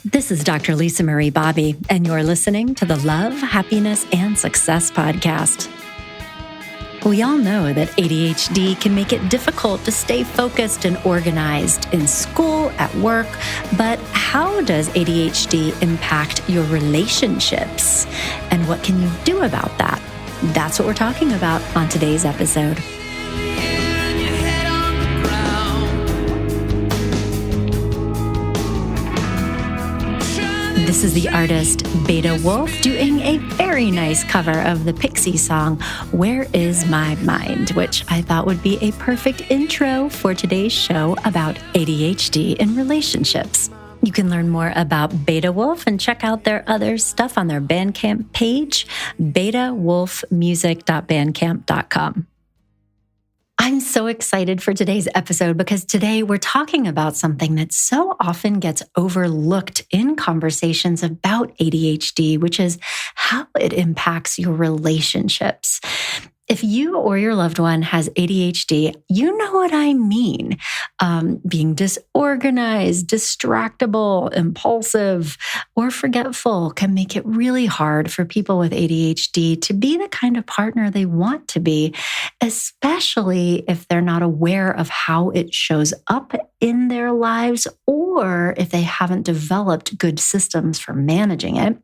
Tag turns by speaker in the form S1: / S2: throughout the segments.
S1: This is Dr. Lisa Marie Bobby, and you're listening to the Love, Happiness, and Success podcast. We all know that ADHD can make it difficult to stay focused and organized in school, at work, but how does ADHD impact your relationships? And what can you do about that? That's what we're talking about on today's episode. This is the artist Beta Wolf doing a very nice cover of the Pixie song, Where Is My Mind?, which I thought would be a perfect intro for today's show about ADHD in relationships. You can learn more about Beta Wolf and check out their other stuff on their Bandcamp page, betawolfmusic.bandcamp.com. I'm so excited for today's episode because today we're talking about something that so often gets overlooked in conversations about ADHD, which is how it impacts your relationships. If you or your loved one has ADHD, you know what I mean. Being disorganized, distractible, impulsive, or forgetful can make it really hard for people with ADHD to be the kind of partner they want to be, especially if they're not aware of how it shows up in their lives or if they haven't developed good systems for managing it.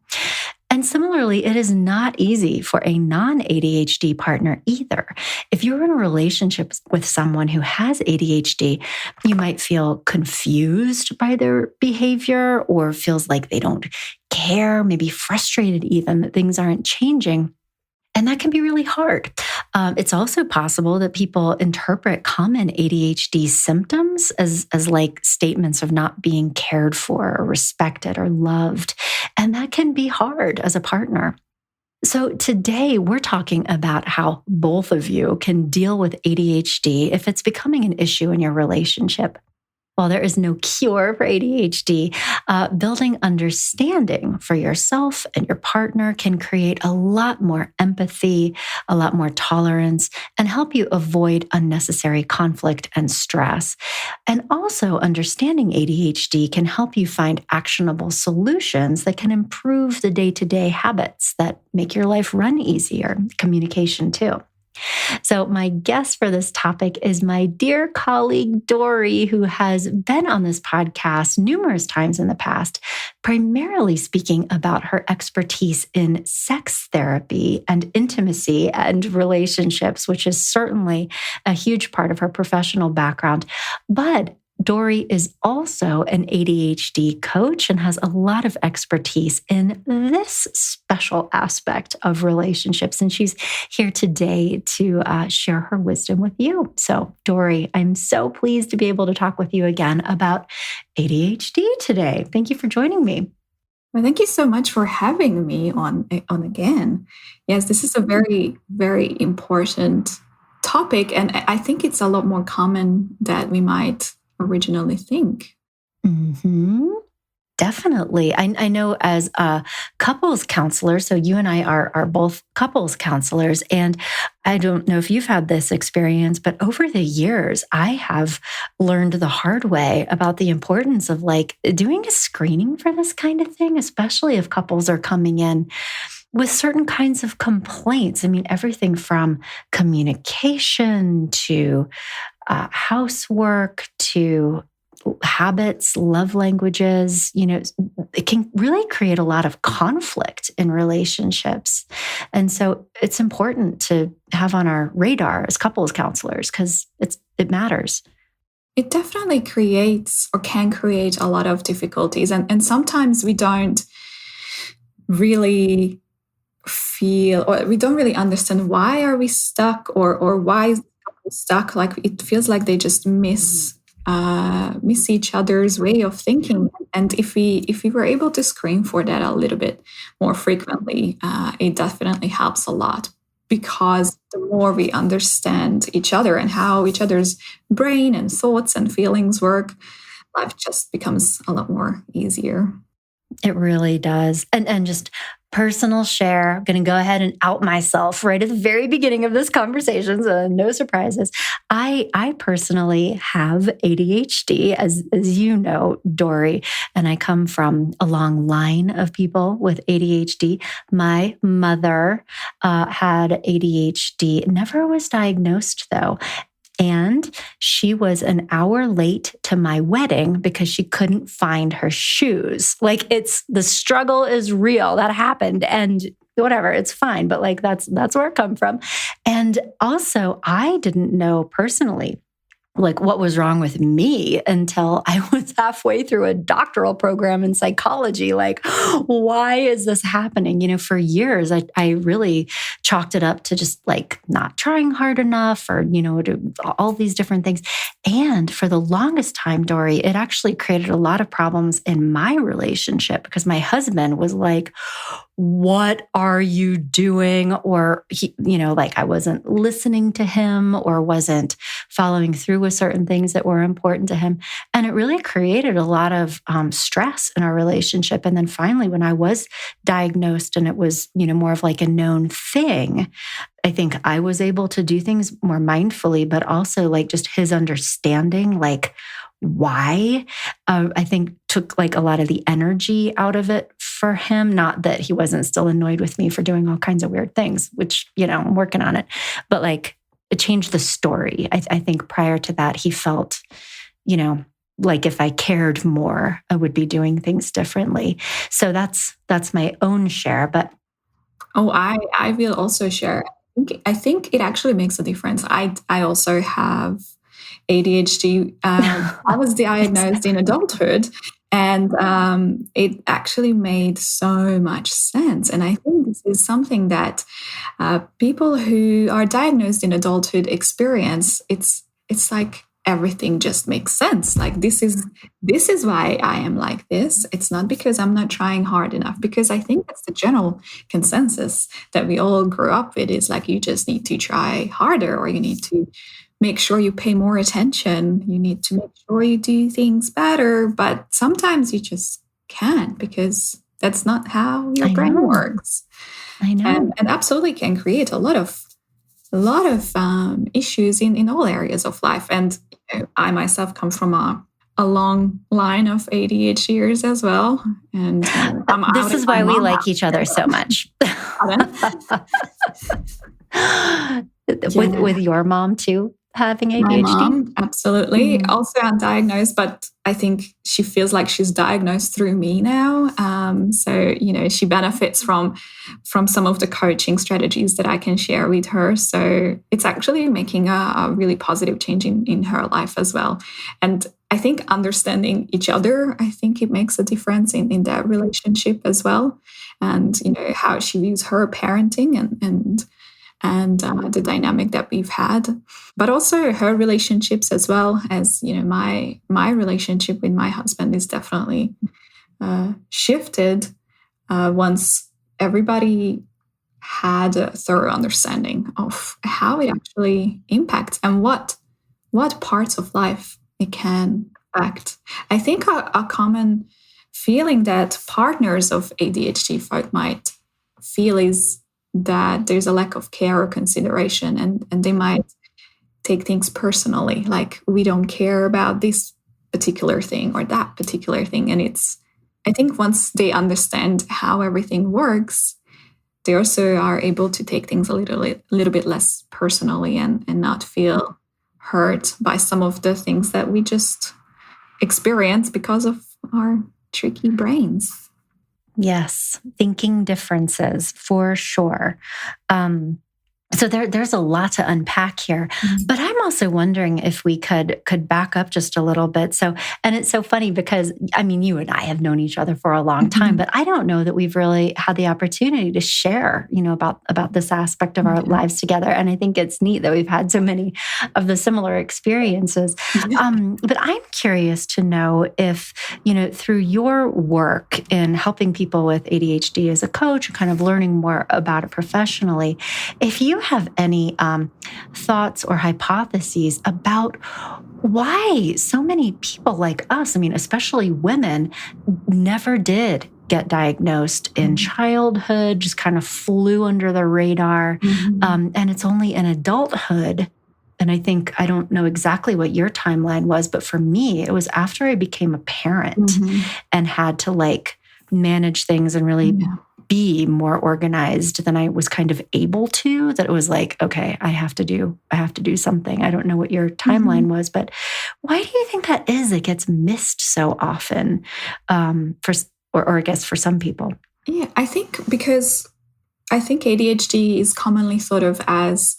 S1: And similarly, it is not easy for a non-ADHD partner either. If you're in a relationship with someone who has ADHD, you might feel confused by their behavior or feels like they don't care, maybe frustrated even that things aren't changing. And that can be really hard. It's also possible that people interpret common ADHD symptoms as like statements of not being cared for or respected or loved. And that can be hard as a partner. So today we're talking about how both of you can deal with ADHD if it's becoming an issue in your relationship. While there is no cure for ADHD, building understanding for yourself and your partner can create a lot more empathy, a lot more tolerance, and help you avoid unnecessary conflict and stress. And also, understanding ADHD can help you find actionable solutions that can improve the day-to-day habits that make your life run easier, communication too. So my guest for this topic is my dear colleague, Dori, who has been on this podcast numerous times in the past, primarily speaking about her expertise in sex therapy and intimacy and relationships, which is certainly a huge part of her professional background. But Dori is also an ADHD coach and has a lot of expertise in this special aspect of relationships. And she's here today to share her wisdom with you. So, Dori, I'm so pleased to be able to talk with you again about ADHD today. Thank you for joining me.
S2: Well, thank you so much for having me on again. Yes, this is a very, very important topic. And I think it's a lot more common than we might originally think.
S1: Mm-hmm. Definitely. I know as a couples counselor, so you and I are both couples counselors, and I don't know if you've had this experience, but over the years, I have learned the hard way about the importance of doing a screening for this kind of thing, especially if couples are coming in with certain kinds of complaints. I mean, everything from communication to housework to habits, love languages. It can really create a lot of conflict in relationships. And so it's important to have on our radar as couples counselors because it matters.
S2: It definitely creates or can create a lot of difficulties. And sometimes we don't really feel, or we don't really understand why are we stuck or why is stuck. Like it feels like they just miss each other's way of thinking. And if we were able to screen for that a little bit more frequently, it definitely helps a lot, because the more we understand each other and how each other's brain and thoughts and feelings work, life just becomes a lot more easier.
S1: It really does. And just personal share, I'm going to go ahead and out myself right at the very beginning of this conversation. So no surprises. I personally have ADHD, as you know, Dori, and I come from a long line of people with ADHD. My mother had ADHD, never was diagnosed though. And she was an hour late to my wedding because she couldn't find her shoes. Like the struggle is real. That happened. And whatever, it's fine. But like that's where it come from. And also I didn't know personally like what was wrong with me until I was halfway through a doctoral program in psychology. Like, why is this happening? For years, I really chalked it up to just like not trying hard enough or, all these different things. And for the longest time, Dori, it actually created a lot of problems in my relationship because my husband was like, what are you doing? Or he, like I wasn't listening to him or wasn't following through with certain things that were important to him. And it really created a lot of stress in our relationship. And then finally, when I was diagnosed and it was, more of like a known thing, I think I was able to do things more mindfully, but also like just his understanding, like why, I think took like a lot of the energy out of it for him. Not that he wasn't still annoyed with me for doing all kinds of weird things, which, I'm working on it, but like it changed the story. I think prior to that, he felt, like if I cared more, I would be doing things differently. So that's my own share, but
S2: I will also share. I think it actually makes a difference. I also have ADHD. I was diagnosed in adulthood, and it actually made so much sense. And I think this is something that people who are diagnosed in adulthood experience. It's like everything just makes sense. Like this is why I am like this. It's not because I'm not trying hard enough, because I think that's the general consensus that we all grew up with is like you just need to try harder, or you need to make sure you pay more attention. You need to make sure you do things better. But sometimes you just can't because that's not how your brain works.
S1: I know.
S2: And absolutely can create a lot of issues in all areas of life. And I myself come from a long line of ADHDers as well. And
S1: this is why we like each other so much. With your mom too, having ADHD?
S2: My mom, absolutely. Mm-hmm. Also undiagnosed, but I think she feels like she's diagnosed through me now. So, she benefits from some of the coaching strategies that I can share with her. So it's actually making a really positive change in her life as well. And I think understanding each other, I think it makes a difference in that relationship as well. And, how she views her parenting and the dynamic that we've had, but also her relationships as well as, my relationship with my husband is definitely shifted once everybody had a thorough understanding of how it actually impacts and what parts of life it can affect. I think a common feeling that partners of ADHD folk might feel is that there's a lack of care or consideration, and they might take things personally, like we don't care about this particular thing or that particular thing. And I think once they understand how everything works, they also are able to take things a little bit less personally and not feel hurt by some of the things that we just experience because of our tricky brains.
S1: Yes, thinking differences for sure. So there's a lot to unpack here, but I'm also wondering if we could back up just a little bit. So, and it's so funny because you and I have known each other for a long time, but I don't know that we've really had the opportunity to share, about this aspect of our lives together. And I think it's neat that we've had so many of the similar experiences. But I'm curious to know if, through your work in helping people with ADHD as a coach, kind of learning more about it professionally, if you have any thoughts or hypotheses about why so many people like us, especially women, never did get diagnosed in childhood, just kind of flew under the radar. And it's only in adulthood. And I think, I don't know exactly what your timeline was, but for me, it was after I became a parent and had to like manage things and really be more organized than I was kind of able to, that it was like, okay, I have to do something. I don't know what your timeline was, but why do you think that is? It gets missed so often, or I guess for some people.
S2: Yeah, I think ADHD is commonly thought of as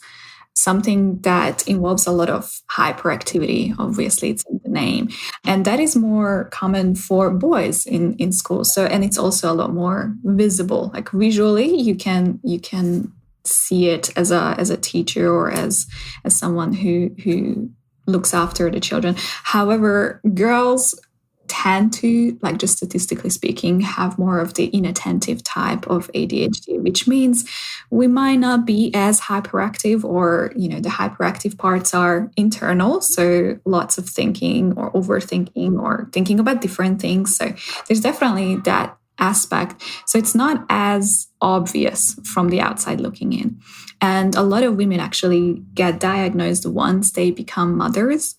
S2: something that involves a lot of hyperactivity. Obviously, it's in the name. And that is more common for boys in school. So, and it's also a lot more visible. Like visually, you can see it as a teacher or as someone who looks after the children. However, girls tend to, like just statistically speaking, have more of the inattentive type of ADHD, which means we might not be as hyperactive, or, the hyperactive parts are internal. So lots of thinking or overthinking or thinking about different things. So there's definitely that aspect. So it's not as obvious from the outside looking in. And a lot of women actually get diagnosed once they become mothers,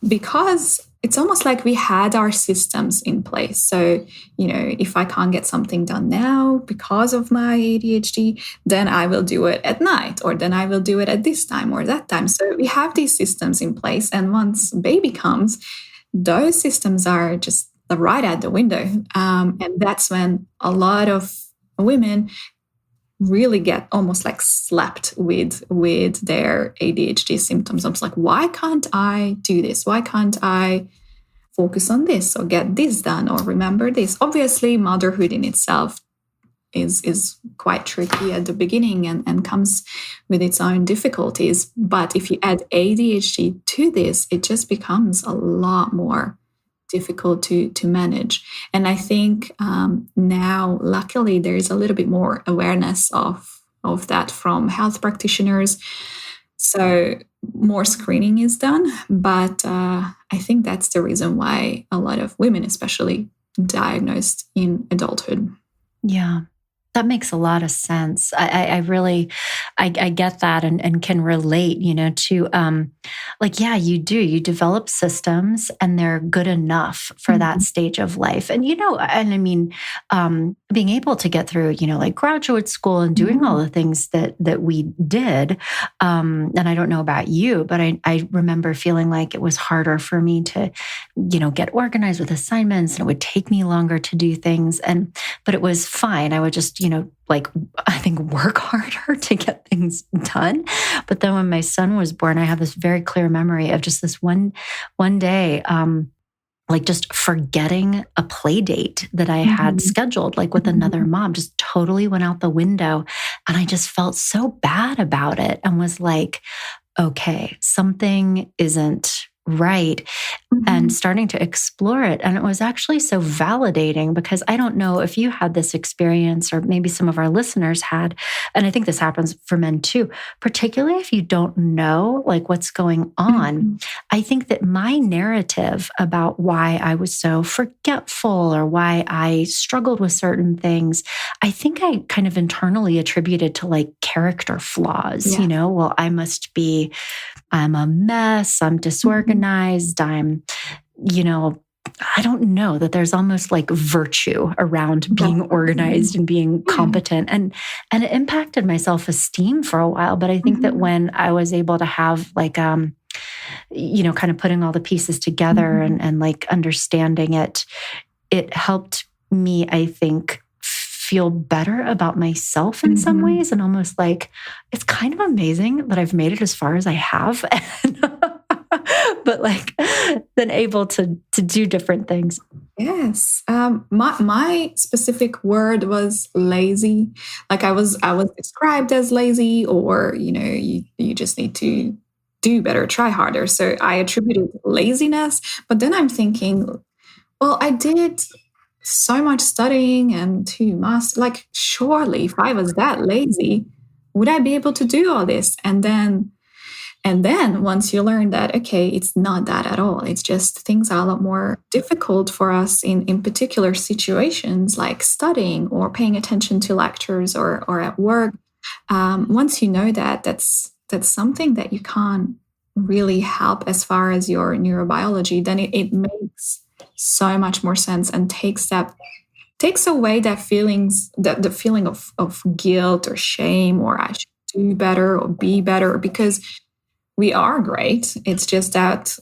S2: because it's almost like we had our systems in place. So, if I can't get something done now because of my ADHD, then I will do it at night, or then I will do it at this time or that time. So we have these systems in place. And once baby comes, those systems are just right out the window. And that's when a lot of women really get almost like slapped with their ADHD symptoms. I'm like, why can't I do this? Why can't I focus on this or get this done or remember this? Obviously, motherhood in itself is quite tricky at the beginning and comes with its own difficulties. But if you add ADHD to this, it just becomes a lot more difficult to manage. And I think now, luckily, there is a little bit more awareness of that from health practitioners. So more screening is done. But I think that's the reason why a lot of women, especially, diagnosed in adulthood.
S1: Yeah. That makes a lot of sense. I really get that and can relate, to you develop systems and they're good enough for that stage of life. And, being able to get through, like graduate school and doing all the things that we did. And I don't know about you, but I remember feeling like it was harder for me to, get organized with assignments, and it would take me longer to do things. But it was fine. I would just, I think work harder to get things done. But then when my son was born, I have this very clear memory of just this one day, just forgetting a play date that I had scheduled, with another mom, just totally went out the window. And I just felt so bad about it and was like, okay, something isn't right. And starting to explore it. And it was actually so validating, because I don't know if you had this experience, or maybe some of our listeners had, and I think this happens for men too, particularly if you don't know what's going on. I think that my narrative about why I was so forgetful or why I struggled with certain things, I think I kind of internally attributed to character flaws. Well, I'm a mess, I'm disorganized, I'm, I don't know, that there's almost virtue around being organized and being competent. And it impacted my self-esteem for a while. But I think that when I was able to have kind of putting all the pieces together and understanding it, it helped me, I think, feel better about myself in some ways, and almost it's kind of amazing that I've made it as far as I have, but then able to do different things.
S2: Yes. My specific word was lazy. I was described as lazy, or, you just need to do better, try harder. So I attributed laziness, but then I'm thinking, well, I did so much studying and 2 masters. Surely if I was that lazy, would I be able to do all this? And then And then once you learn that, okay, it's not that at all. It's just things are a lot more difficult for us in particular situations like studying or paying attention to lectures or at work. Once you know that, that's something that you can't really help as far as your neurobiology, then it makes so much more sense and takes away that the feeling of guilt or shame or I should do better or be better, because we are great. It's just that,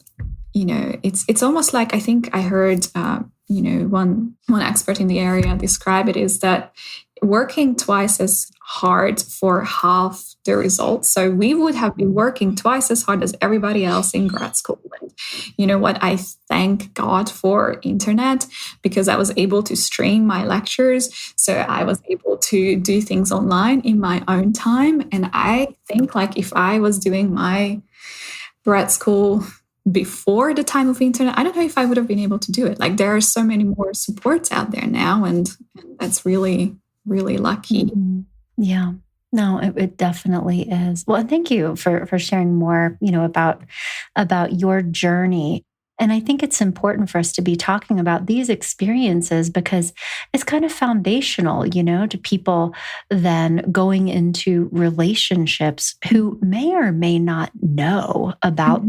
S2: it's almost like, I think I heard, one expert in the area describe it is that working twice as hard for half the results. So we would have been working twice as hard as everybody else in grad school. And you know what? I thank God for internet, because I was able to stream my lectures. So I was able to do things online in my own time. And I think like if I was doing my grad school before the time of internet, I don't know if I would have been able to do it. Like there are so many more supports out there now, and that's really, really lucky.
S1: Mm-hmm. Yeah. No, it definitely is. Well, and thank you for sharing more, about your journey. And I think it's important for us to be talking about these experiences because it's kind of foundational, to people then going into relationships who may or may not know about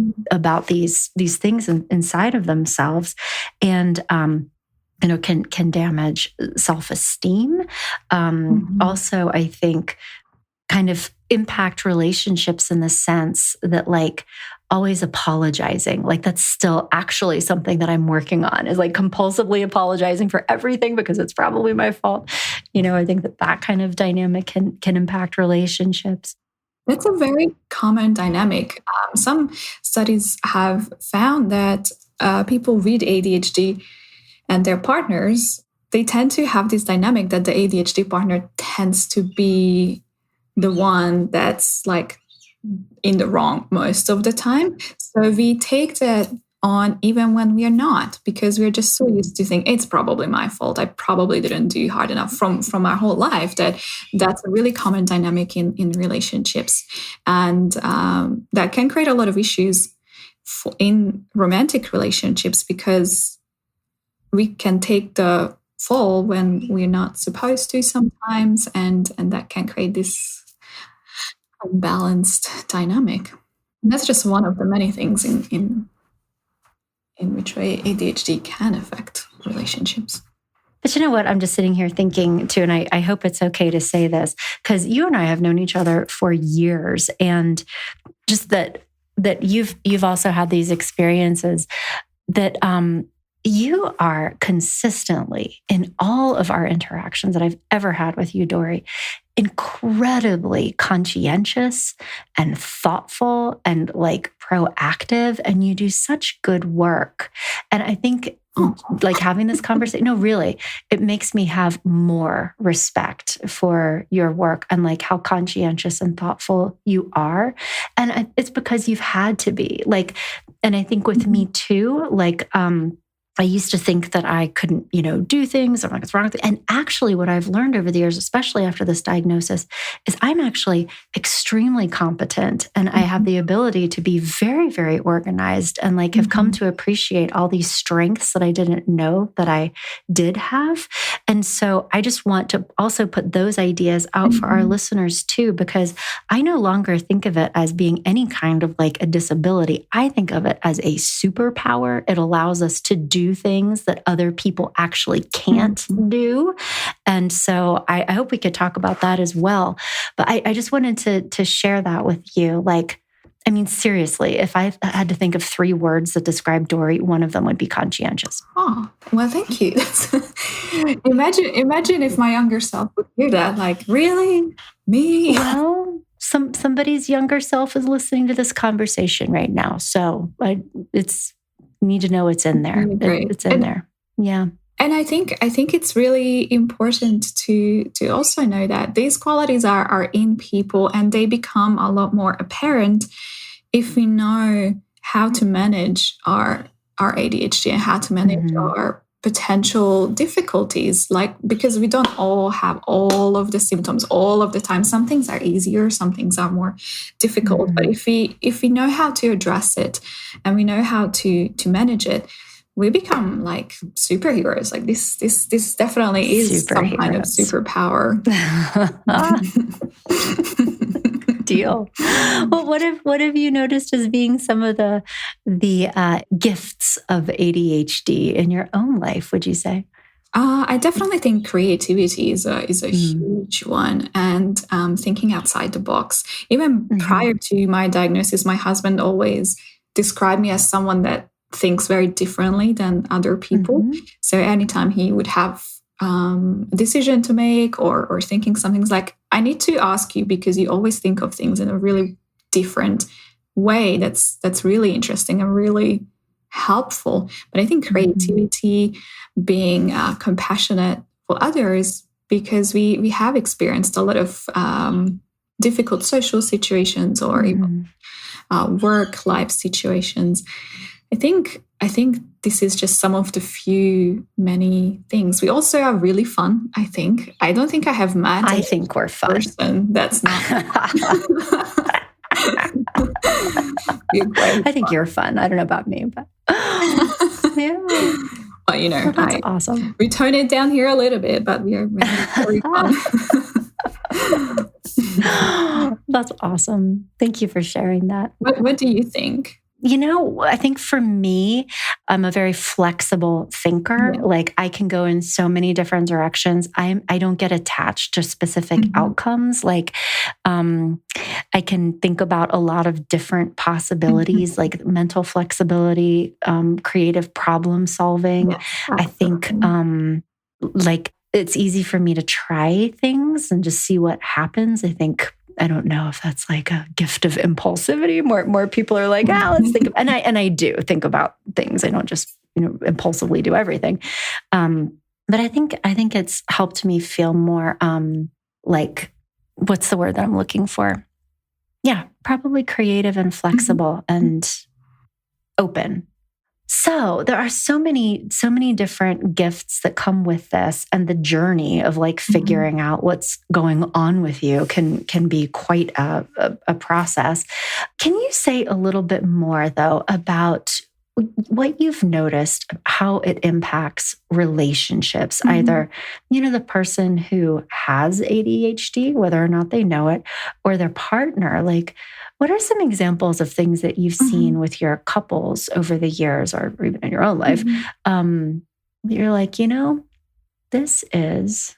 S1: these things inside of themselves, and can damage self-esteem. Also, I think kind of impact relationships in the sense that like always apologizing, like that's still actually something that I'm working on, is like compulsively apologizing for everything because it's probably my fault. I think that kind of dynamic can impact relationships.
S2: That's a very common dynamic. Some studies have found that people with ADHD and their partners, they tend to have this dynamic that the ADHD partner tends to be the one that's like in the wrong most of the time. So we take that on even when we are not, because we're just so used to think it's probably my fault. I probably didn't do hard enough from our whole life. That's a really common dynamic in relationships. And that can create a lot of issues in romantic relationships, because we can take the fall when we're not supposed to sometimes, and that can create this unbalanced dynamic. And that's just one of the many things in which way ADHD can affect relationships.
S1: But you know what? I'm just sitting here thinking too, and I hope it's okay to say this, because you and I have known each other for years, and just that you've also had these experiences that you are consistently, in all of our interactions that I've ever had with you, Dori, incredibly conscientious and thoughtful and like proactive, and you do such good work. And I think like having this conversation, no, really, it makes me have more respect for your work and like how conscientious and thoughtful you are. And it's because you've had to be like, and I think with me too, like, I used to think that I couldn't, do things, or like what's wrong with it. And actually what I've learned over the years, especially after this diagnosis, is I'm actually extremely competent, and I have the ability to be very, very organized, and like have come to appreciate all these strengths that I didn't know that I did have. And so I just want to also put those ideas out for our listeners too, because I no longer think of it as being any kind of like a disability. I think of it as a superpower. It allows us to do things that other people actually can't do. And so I hope we could talk about that as well. But I just wanted to share that with you. Like, I mean, seriously, if I had to think of 3 words that describe Dori, one of them would be conscientious.
S2: Oh, well, thank you. Imagine if my younger self would hear that. Like, really? Me?
S1: Well, somebody's younger self is listening to this conversation right now. So you need to know it's in there. It's in there. Yeah.
S2: And I think it's really important to also know that these qualities are in people, and they become a lot more apparent if we know how to manage our ADHD and how to manage our potential difficulties, like, because we don't all have all of the symptoms all of the time. Some things are easier, some things are more difficult. But if we know how to address it and we know how to manage it, we become like superheroes. Like this definitely is some kind of superpower.
S1: Deal. Well, what have you noticed as being some of the gifts of ADHD in your own life, would you say?
S2: I definitely think creativity is a huge one, and thinking outside the box. Even prior to my diagnosis, my husband always described me as someone that thinks very differently than other people. So anytime he would have a decision to make or thinking something's like, I need to ask you because you always think of things in a really different way. That's really interesting and really helpful. But I think creativity, being compassionate for others, because we have experienced a lot of difficult social situations or even work-life situations. I think this is just some of the many things. We also are really fun, I think. I don't think I have met
S1: I think we're fun.
S2: Person that's not.
S1: I think you're fun. I don't know about me, but yeah.
S2: Well, you know,
S1: that's awesome.
S2: We tone it down here a little bit, but we are very fun.
S1: That's awesome. Thank you for sharing that.
S2: What do you think?
S1: You know, I think for me, I'm a very flexible thinker. Yeah. Like I can go in so many different directions. I don't get attached to specific outcomes. Like I can think about a lot of different possibilities, like mental flexibility, creative problem solving. Yes, I think like it's easy for me to try things and just see what happens. I don't know if that's like a gift of impulsivity. More people are like, let's think of, and I do think about things. I don't just, impulsively do everything. But I think it's helped me feel more like, what's the word that I'm looking for? Yeah, probably creative and flexible and open. So there are so many different gifts that come with this, and the journey of like figuring out what's going on with you can be quite a process. Can you say a little bit more though about what you've noticed, how it impacts relationships, either, the person who has ADHD, whether or not they know it, or their partner? Like, what are some examples of things that you've seen with your couples over the years, or even in your own life? You're like, this is...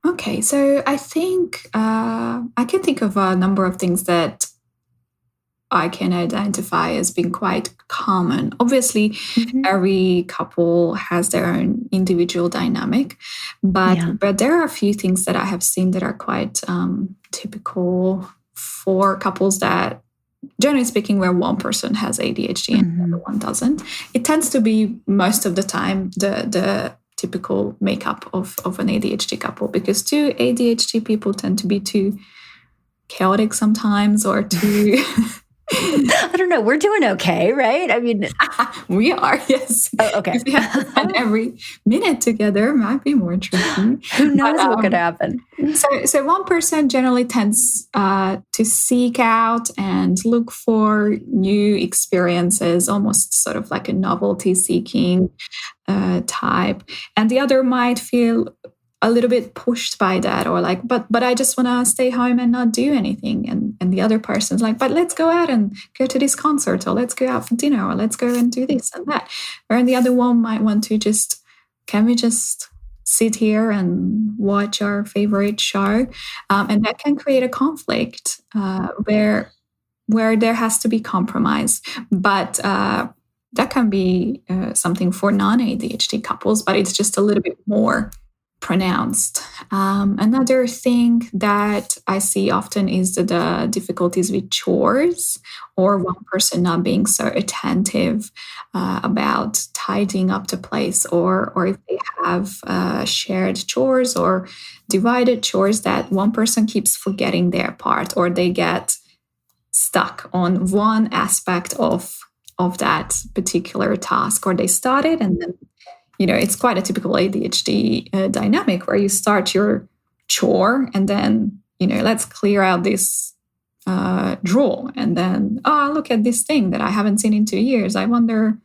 S2: Okay, so I think I can think of a number of things that I can identify as being quite common. Obviously, every couple has their own individual dynamic, but there are a few things that I have seen that are quite typical for couples that, generally speaking, where one person has ADHD and the other one doesn't. It tends to be most of the time the typical makeup of an ADHD couple, because two ADHD people tend to be too chaotic sometimes, or too...
S1: I don't know. We're doing okay, right? I mean,
S2: we are, yes.
S1: Oh, okay.
S2: If we have to spend every minute together, it might be more tricky.
S1: Who knows what could happen?
S2: So one person generally tends to seek out and look for new experiences, almost sort of like a novelty-seeking type, and the other might feel a little bit pushed by that, or like, but I just want to stay home and not do anything. And the other person's like, but let's go out and go to this concert, or let's go out for dinner, or let's go and do this and that. Or the other one might want to can we just sit here and watch our favorite show? And that can create a conflict where there has to be compromise. But that can be something for non-ADHD couples, but it's just a little bit more pronounced. Another thing that I see often is the difficulties with chores, or one person not being so attentive about tidying up the place, or if they have shared chores or divided chores, that one person keeps forgetting their part, or they get stuck on one aspect of that particular task, or they start it and then it's quite a typical ADHD dynamic where you start your chore and then, let's clear out this drawer, and then, look at this thing that I haven't seen in 2 years. I wonder,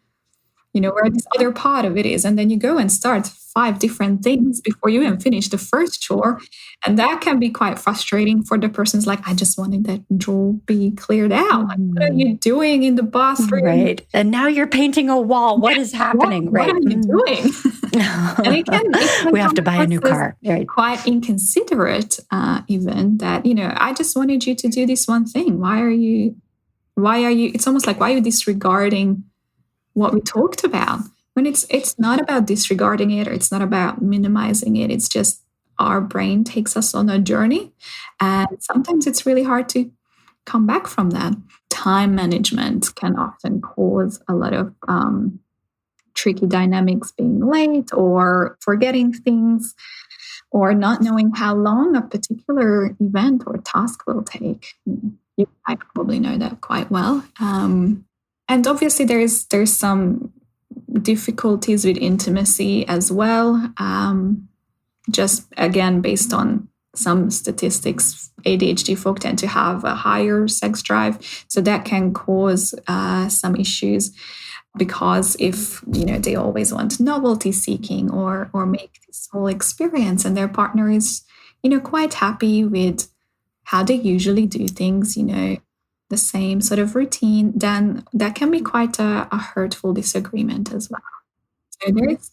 S2: where this other part of it is. And then you go and start 5 different things before you even finish the first chore. And that can be quite frustrating for the person's like, I just wanted that drawer be cleared out. Like, what are you doing in the bathroom?
S1: Right. And now you're painting a wall. What is happening?
S2: What are you doing? And it can
S1: we have to buy a new car.
S2: Right. Quite inconsiderate, even that, I just wanted you to do this one thing. Why are you, it's almost like, why are you disregarding what we talked about? When it's not about disregarding it, or it's not about minimizing it. It's just our brain takes us on a journey. And sometimes it's really hard to come back from that. Time management can often cause a lot of tricky dynamics, being late or forgetting things, or not knowing how long a particular event or task will take. I probably know that quite well. And obviously there's some difficulties with intimacy as well. Just again, based on some statistics, ADHD folk tend to have a higher sex drive. So that can cause some issues, because if, they always want novelty seeking or make this whole experience, and their partner is, quite happy with how they usually do things, the same sort of routine, then that can be quite a hurtful disagreement as well. So there is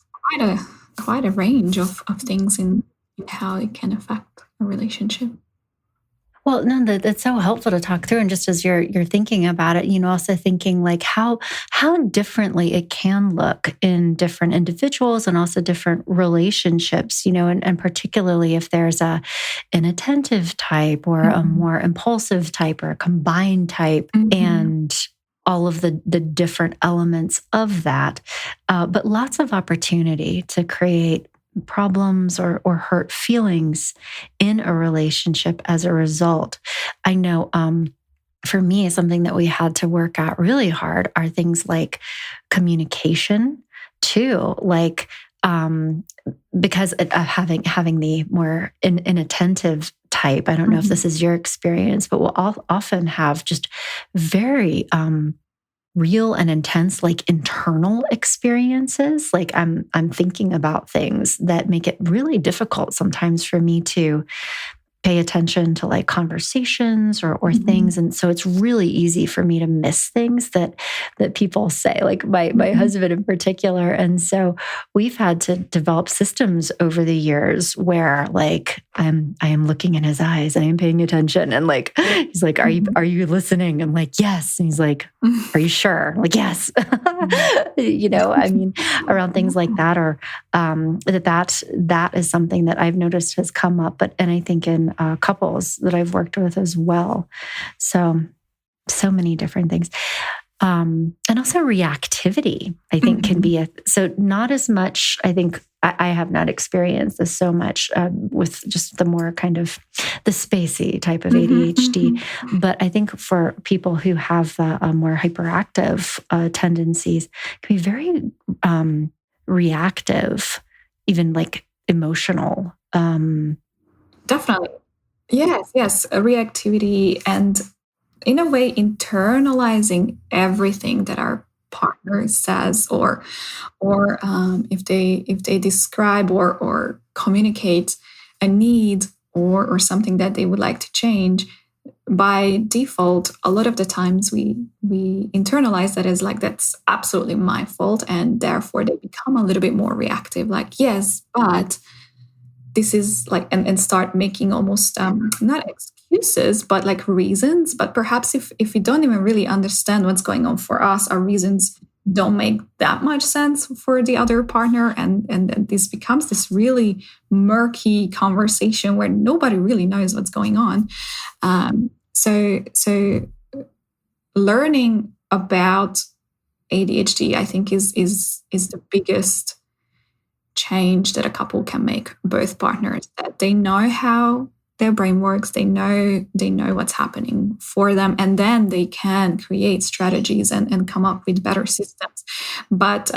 S2: quite a range of things in how it can affect a relationship.
S1: Well, no, that's so helpful to talk through. And just as you're thinking about it, also thinking like how differently it can look in different individuals and also different relationships, and particularly if there's an inattentive type or a more impulsive type or a combined type, and all of the different elements of that. But lots of opportunity to create problems or hurt feelings in a relationship as a result. I know for me, something that we had to work at really hard are things like communication too, like because of having the more inattentive type. I don't know if this is your experience, but we'll often have just very real and intense, like internal experiences. Like I'm thinking about things that make it really difficult sometimes for me to pay attention to like conversations or things. And so it's really easy for me to miss things that people say, like my husband in particular. And so we've had to develop systems over the years where like I am looking in his eyes, I am paying attention. And like, he's like, are you listening? I'm like, yes. And he's like, are you sure? I'm like, yes. Around things like that, or that is something that I've noticed has come up, and I think in couples that I've worked with as well. So many different things. And also reactivity, I think can be so not as much, I think I have not experienced this so much with just the more kind of the spacey type of ADHD. But I think for people who have the more hyperactive tendencies, can be very reactive, even like emotional.
S2: Definitely. Yes. Reactivity, and in a way, internalizing everything that our partner says, or if they describe or communicate a need or something that they would like to change, by default, a lot of the times we internalize that as like, that's absolutely my fault, and therefore they become a little bit more reactive. Like, yes, but this is like, and start making almost not excuses, but like reasons. But perhaps if we don't even really understand what's going on for us, our reasons don't make that much sense for the other partner, and this becomes this really murky conversation where nobody really knows what's going on. So learning about ADHD, I think, is the biggest change that a couple can make, both partners, that they know how their brain works. They know what's happening for them, and then they can create strategies and come up with better systems. But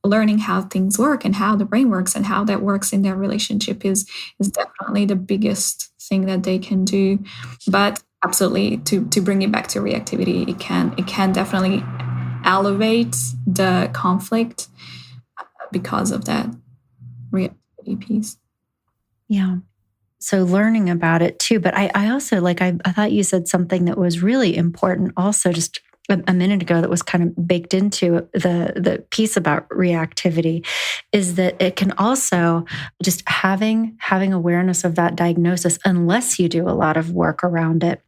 S2: learning how things work and how the brain works and how that works in their relationship is definitely the biggest thing that they can do. But absolutely, to bring it back to reactivity, it can definitely elevate the conflict because of that reactivity piece.
S1: Yeah. So learning about it too. But I also I thought you said something that was really important also just a minute ago that was kind of baked into the piece about reactivity, is that it can also just having awareness of that diagnosis, unless you do a lot of work around it,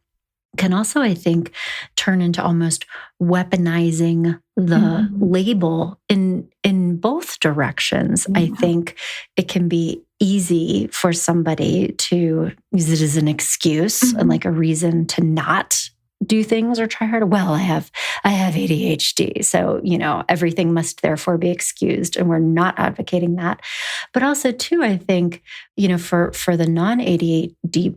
S1: can also, I think, turn into almost weaponizing the label in both directions.
S2: Yeah.
S1: I think it can be easy for somebody to use it as an excuse and like a reason to not do things or try harder. Well, I have ADHD, so everything must therefore be excused, and we're not advocating that. But also, too, I think for the non-ADHD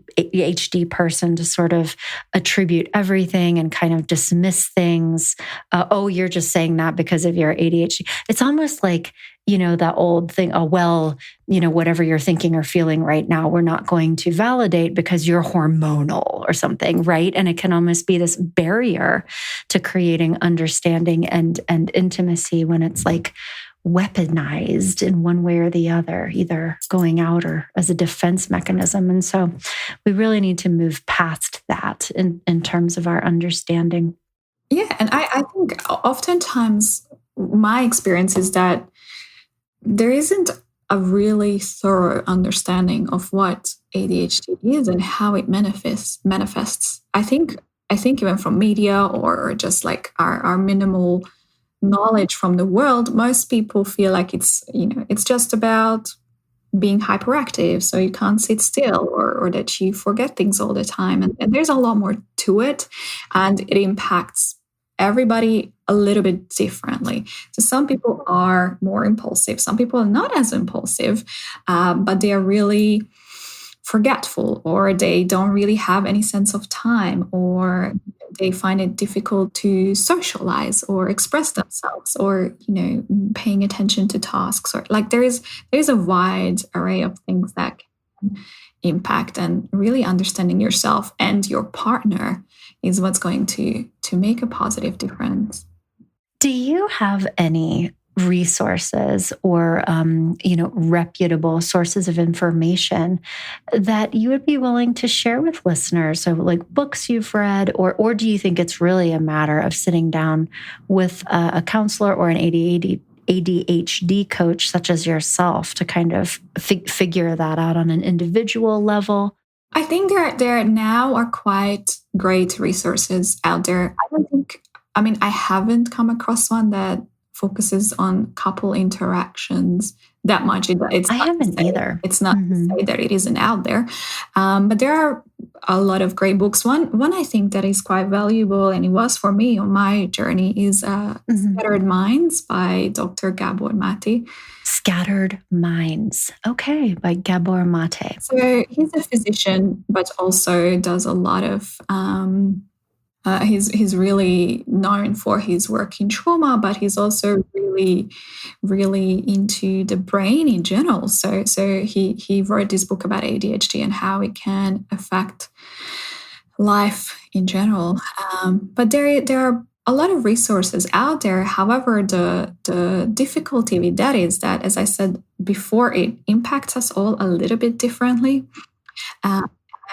S1: person to sort of attribute everything and kind of dismiss things. Oh, you're just saying that because of your ADHD. It's almost like that old thing. Oh, well, whatever you're thinking or feeling right now, we're not going to validate because you're hormonal or something, right? And it can almost be this barrier to creating understanding and intimacy when it's like weaponized in one way or the other, either going out or as a defense mechanism. And so we really need to move past that in terms of our understanding.
S2: Yeah. And I think oftentimes my experience is that there isn't a really thorough understanding of what ADHD is and how it manifests. I think even from media or just like our minimal knowledge from the world, most people feel like it's just about being hyperactive, so you can't sit still, or that you forget things all the time. And there's a lot more to it, and it impacts everybody a little bit differently. So some people are more impulsive, some people are not as impulsive, but they are really forgetful, or they don't really have any sense of time, or they find it difficult to socialize or express themselves, or paying attention to tasks, or like there's a wide array of things that can impact, and really understanding yourself and your partner is what's going to make a positive difference.
S1: Do you have any resources or reputable sources of information that you would be willing to share with listeners? So like books you've read, or do you think it's really a matter of sitting down with a counselor or an ADHD coach such as yourself to kind of figure that out on an individual level?
S2: I think there now are quite great resources out there. I haven't come across one that focuses on couple interactions that much.
S1: I haven't either.
S2: It's not to say that it isn't out there, but there are a lot of great books. One I think that is quite valuable, and it was for me on my journey, is Scattered Minds by Dr. Gabor Mate.
S1: Scattered Minds. Okay, by Gabor Mate.
S2: So he's a physician, but also does a lot of he's really known for his work in trauma, but he's also really, really into the brain in general. So he wrote this book about ADHD and how it can affect life in general. But there are a lot of resources out there. However, the difficulty with that is that, as I said before, it impacts us all a little bit differently.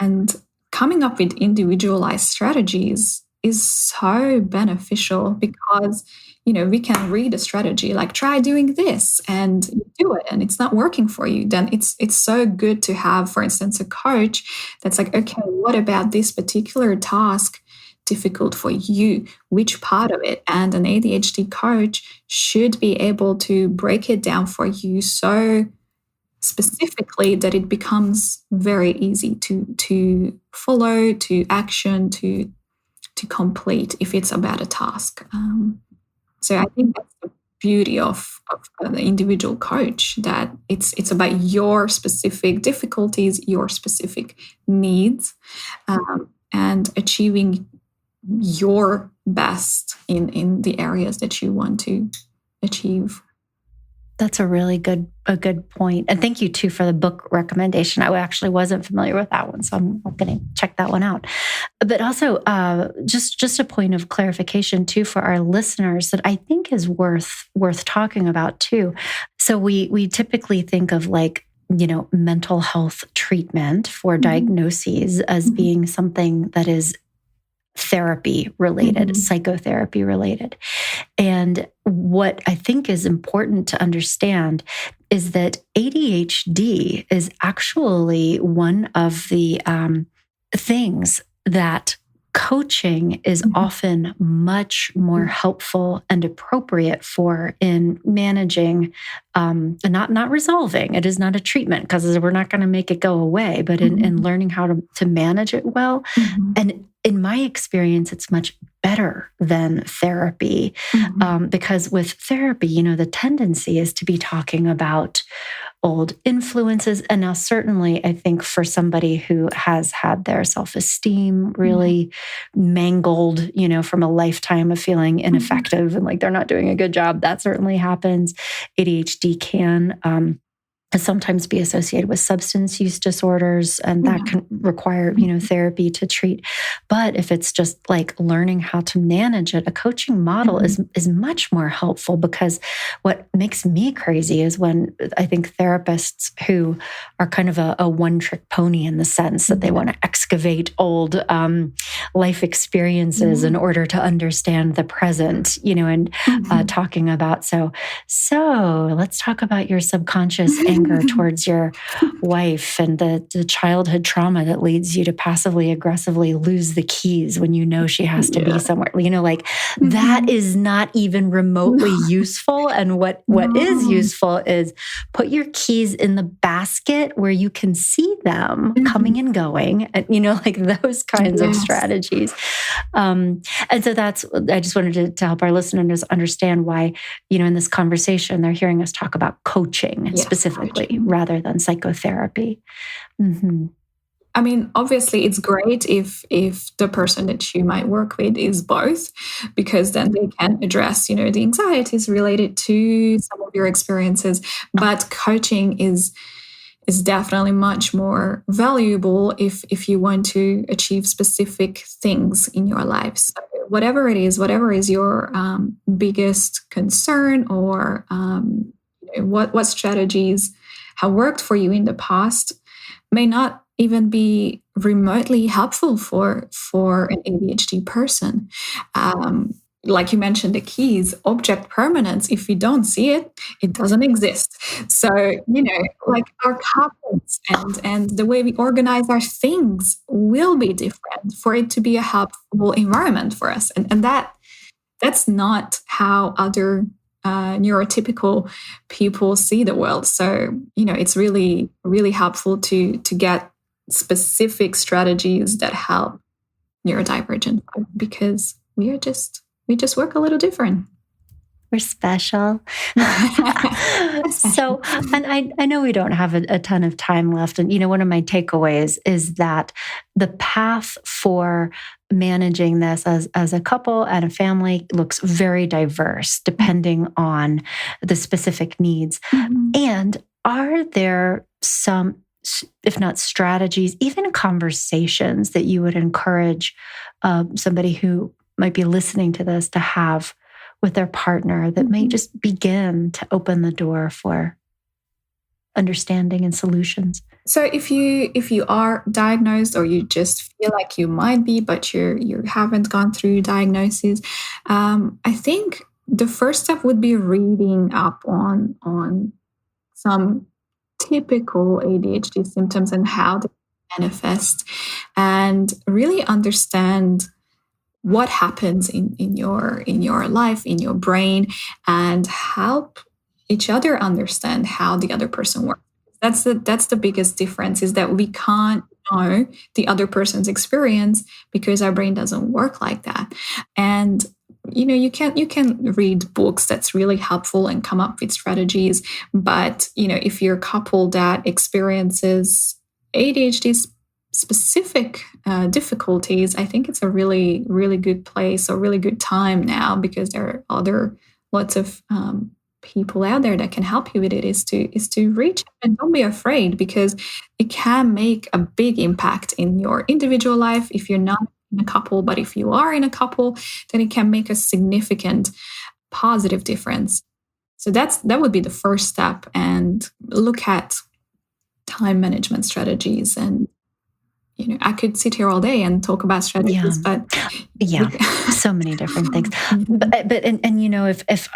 S2: And coming up with individualized strategies is so beneficial, because we can read a strategy like try doing this, and you do it and it's not working for you. Then it's so good to have, for instance, a coach that's like, okay, what about this particular task difficult for you? Which part of it? And an ADHD coach should be able to break it down for you so specifically that it becomes very easy to follow, to action, to complete if it's about a task. So I think that's beauty of an individual coach, that it's about your specific difficulties, your specific needs, and achieving your best in the areas that you want to achieve.
S1: That's a really good point. And thank you too for the book recommendation. I actually wasn't familiar with that one, so I'm going to check that one out. But also, just a point of clarification too for our listeners that I think is worth talking about too. So we typically think of like, mental health treatment for diagnoses as being something that is therapy related, psychotherapy related. And what I think is important to understand is that ADHD is actually one of the things that coaching is often much more helpful and appropriate for in managing, not resolving. It is not a treatment because we're not going to make it go away, but in learning how to manage it well. And in my experience, it's much better than therapy because with therapy, the tendency is to be talking about old influences. And now certainly I think for somebody who has had their self-esteem really mangled, from a lifetime of feeling ineffective and like they're not doing a good job, that certainly happens. ADHD can sometimes be associated with substance use disorders, and that can require, therapy to treat. But if it's just like learning how to manage it, a coaching model is much more helpful, because what makes me crazy is when I think therapists who are kind of a one-trick pony in the sense that they want to excavate old life experiences in order to understand the present, and talking about, so let's talk about your subconscious anger towards your wife and the childhood trauma that leads you to passively aggressively lose the keys when you know she has to be somewhere. That is not even remotely useful. And what is useful is put your keys in the basket where you can see them coming and going, and those kinds of strategies. And so I just wanted to help our listeners understand why, in this conversation, they're hearing us talk about coaching specifically rather than psychotherapy.
S2: I mean, obviously, it's great if the person that you might work with is both, because then they can address, the anxieties related to some of your experiences. But coaching is definitely much more valuable if you want to achieve specific things in your life. So whatever is your biggest concern, or what strategies have worked for you in the past, may not even be remotely helpful for an ADHD person. Like you mentioned, the keys, object permanence. If you don't see it, it doesn't exist. So, like our habits and the way we organize our things will be different for it to be a helpful environment for us. And that's not how other neurotypical people see the world. So, it's really, really helpful to get specific strategies that help neurodivergent, because we just work a little different.
S1: We're special. So, and I know we don't have a ton of time left. And, one of my takeaways is that the path for managing this as a couple and a family looks very diverse depending on the specific needs. And are there some, if not strategies, even conversations that you would encourage somebody who might be listening to this to have with their partner that may just begin to open the door for understanding and solutions?
S2: So if you are diagnosed, or you just feel like you might be, but you haven't gone through diagnosis, I think the first step would be reading up on some typical ADHD symptoms and how they manifest, and really understand what happens in your life, in your brain, and help each other understand how the other person works. That's the biggest difference, is that we can't know the other person's experience because our brain doesn't work like that. And you can read books that's really helpful and come up with strategies. But, if you're a couple that experiences ADHD specific difficulties, I think it's a really, really good place or really good time now, because there are lots of people out there that can help you with it, is to reach out and don't be afraid, because it can make a big impact in your individual life if you're not in a couple. But if you are in a couple, then it can make a significant positive difference. So that would be the first step, and look at time management strategies. And I could sit here all day and talk about strategies, but
S1: so many different things. But if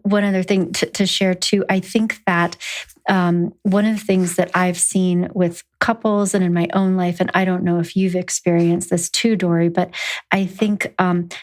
S1: one other thing to share too, I think that one of the things that I've seen with couples and in my own life, and I don't know if you've experienced this too, Dori, but I think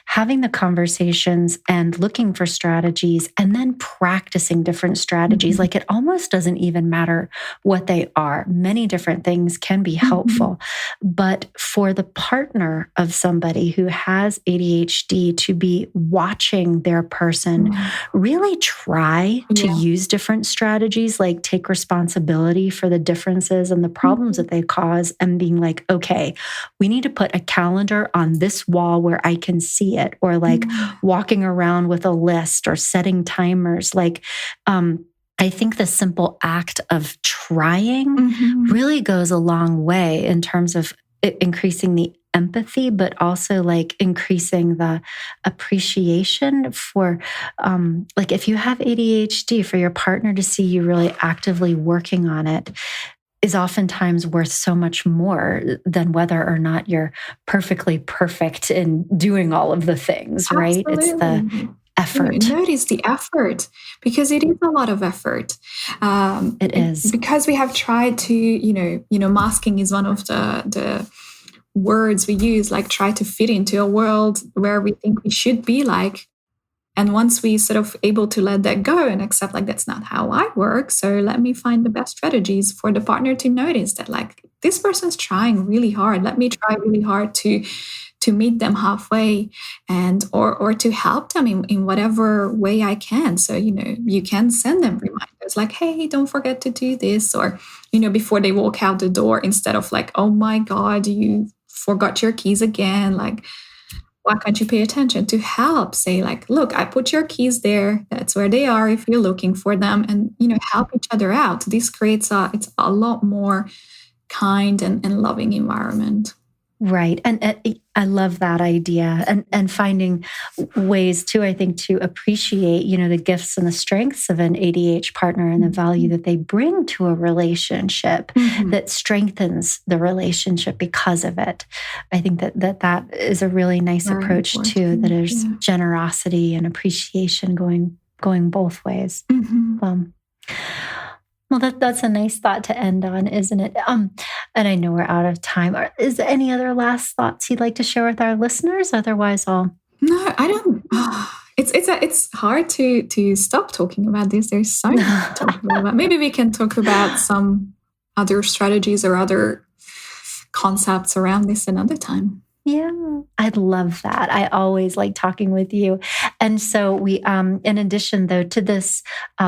S1: having the conversations and looking for strategies and then practicing different strategies, like it almost doesn't even matter what they are. Many different things can be helpful, but for the partner of somebody who has ADHD to be watching their person really try to use different strategies, like take responsibility for the differences and the problems that they cause, and being like, okay, we need to put a calendar on this wall where I can see it, or like walking around with a list or setting timers. Like, I think the simple act of trying really goes a long way in terms of increasing the empathy, but also like increasing the appreciation for, like if you have ADHD, for your partner to see you really actively working on it is oftentimes worth so much more than whether or not you're perfectly perfect in doing all of the things, right?
S2: Absolutely.
S1: It's the effort.
S2: Notice the effort, because it is a lot of effort.
S1: It is.
S2: Because we have tried to, masking is one of the words we use, like try to fit into a world where we think we should be like. And once we sort of able to let that go and accept, like, that's not how I work, so let me find the best strategies for the partner to notice that, like, this person's trying really hard. Let me try really hard to meet them halfway, and or to help them in whatever way I can. So, you can send them reminders like, hey, don't forget to do this, or, before they walk out the door, instead of like, oh my God, you forgot your keys again. Like, why can't you pay attention? To help say like, look, I put your keys there. That's where they are if you're looking for them, and, help each other out. This creates it's a lot more kind and loving environment.
S1: Right. And I love that idea, and finding ways too, I think, to appreciate, the gifts and the strengths of an ADHD partner and the value that they bring to a relationship that strengthens the relationship because of it. I think that is a really nice approach too, that there's generosity and appreciation going both ways. Well, that's a nice thought to end on, isn't it? And I know we're out of time. Is there any other last thoughts you'd like to share with our listeners? Otherwise, No,
S2: I don't. It's hard to stop talking about this. There's so much to talk about. Maybe we can talk about some other strategies or other concepts around this another time.
S1: Yeah, I'd love that. I always like talking with you. And so we, in addition though, to this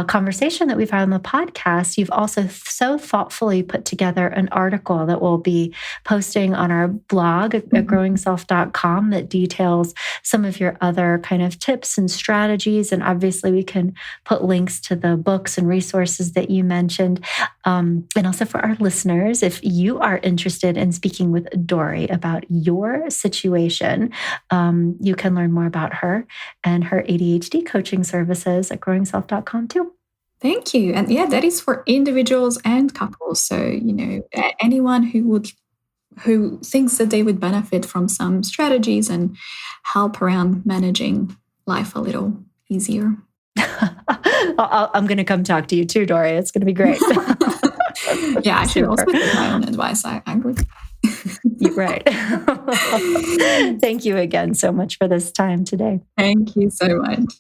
S1: conversation that we've had on the podcast, you've also so thoughtfully put together an article that we'll be posting on our blog at growingself.com that details some of your other kind of tips and strategies. And obviously we can put links to the books and resources that you mentioned. And also for our listeners, if you are interested in speaking with Dori about your situation, you can learn more about her and her ADHD coaching services at growingself.com too.
S2: Thank you. And that is for individuals and couples. So, anyone who thinks that they would benefit from some strategies and help around managing life a little easier.
S1: I'm going to come talk to you too, Dori. It's going to be great.
S2: I should also take my own advice. I agree.
S1: You're right. Thank you again so much for this time today.
S2: Thank you so much.